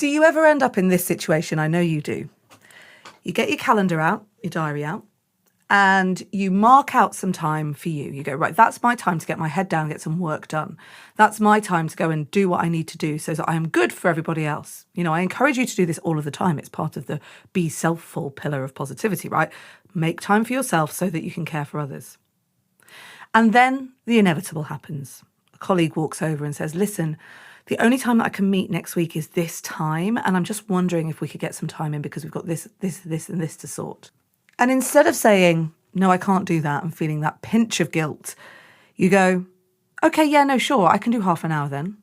Do you ever end up in this situation? I know you do. You get your calendar out, your diary out, and you mark out some time for you. You go, right, that's my time to get my head down, get some work done. That's my time to go and do what I need to do so that I am good for everybody else. You know, I encourage you to do this all of the time. It's part of the be selfful pillar of positivity, right? Make time for yourself so that you can care for others. And then the inevitable happens. A colleague walks over and says, listen, the only time that I can meet next week is this time, and I'm just wondering if we could get some time in because we've got this, and this to sort. And instead of saying, no, I can't do that, and feeling that pinch of guilt, you go, okay, yeah, no, sure, I can do half an hour then.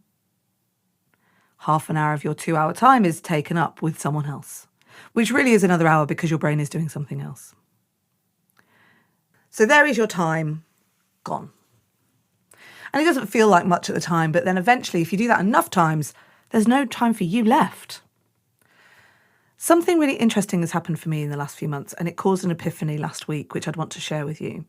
Half an hour of your 2-hour time is taken up with someone else, which really is another hour because your brain is doing something else. So there is your time gone. And it doesn't feel like much at the time, but then eventually, if you do that enough times, there's no time for you left. Something really interesting has happened for me in the last few months, and it caused an epiphany last week, which I'd want to share with you.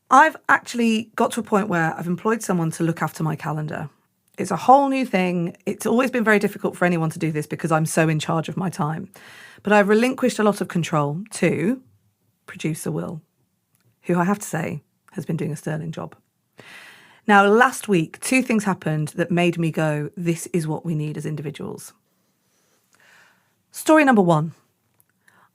I've actually got to a point where I've employed someone to look after my calendar. It's a whole new thing. It's always been very difficult for anyone to do this because I'm so in charge of my time. But I've relinquished a lot of control to producer Will, who I have to say has been doing a sterling job. Now, last week, 2 things happened that made me go, this is what we need as individuals. Story number 1.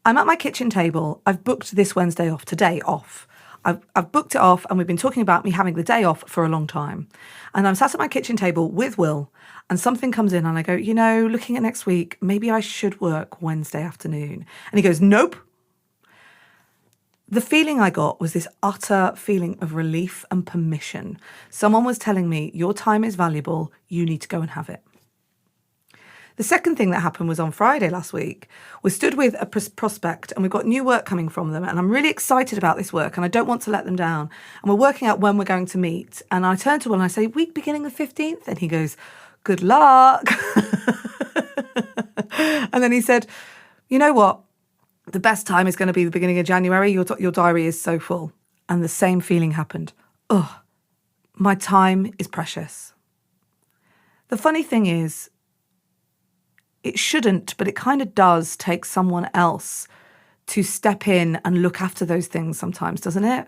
I'm at my kitchen table. I've booked this Wednesday off, today off. I've booked it off, and we've been talking about me having the day off for a long time. And I'm sat at my kitchen table with Will, and something comes in and I go, you know, looking at next week, maybe I should work Wednesday afternoon. And he goes, nope. The feeling I got was this utter feeling of relief and permission. Someone was telling me, your time is valuable, you need to go and have it. The second thing that happened was on Friday last week. We stood with a prospect and we've got new work coming from them, and I'm really excited about this work and I don't want to let them down. And we're working out when we're going to meet. And I turn to Will and I say, week beginning the 15th? And he goes, good luck. And then he said, you know what? The best time is going to be the beginning of January. Your diary is so full. And the same feeling happened. Oh, my time is precious. The funny thing is, it shouldn't, but it kind of does take someone else to step in and look after those things sometimes, doesn't it?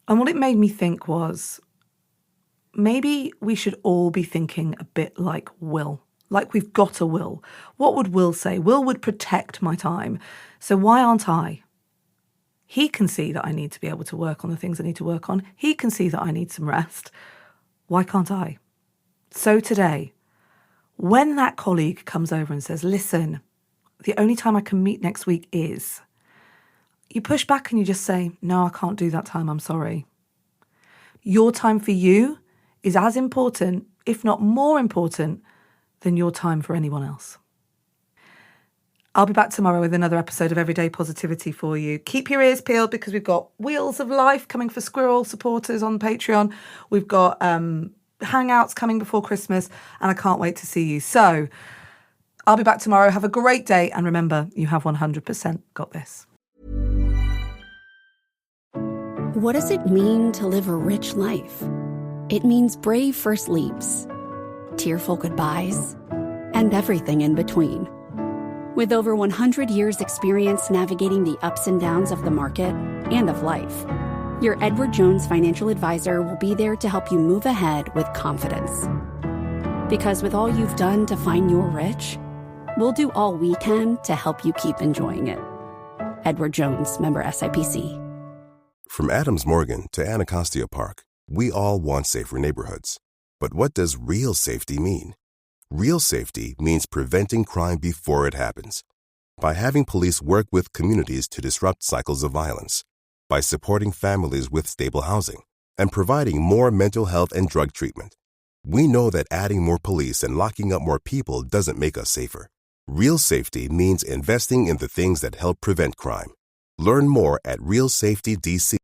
And what it made me think was, maybe we should all be thinking a bit like Will. Like we've got a Will. What would Will say? Will would protect my time. So why aren't I? He can see that I need to be able to work on the things I need to work on. He can see that I need some rest. Why can't I? So today, when that colleague comes over and says, listen, the only time I can meet next week is, you push back and you just say, no, I can't do that time, I'm sorry. Your time for you is as important, if not more important, than your time for anyone else. I'll be back tomorrow with another episode of Everyday Positivity for you. Keep your ears peeled because we've got Wheels of Life coming for Squirrel supporters on Patreon. We've got Hangouts coming before Christmas, and I can't wait to see you. So I'll be back tomorrow. Have a great day. And remember, you have 100% got this. What does it mean to live a rich life? It means brave first leaps, tearful goodbyes, and everything in between. With over 100 years' experience navigating the ups and downs of the market and of life, your Edward Jones financial advisor will be there to help you move ahead with confidence. Because with all you've done to find your rich, we'll do all we can to help you keep enjoying it. Edward Jones, member SIPC. From Adams Morgan to Anacostia Park, we all want safer neighborhoods. But what does real safety mean? Real safety means preventing crime before it happens. By having police work with communities to disrupt cycles of violence. By supporting families with stable housing. And providing more mental health and drug treatment. We know that adding more police and locking up more people doesn't make us safer. Real safety means investing in the things that help prevent crime. Learn more at realsafetydc.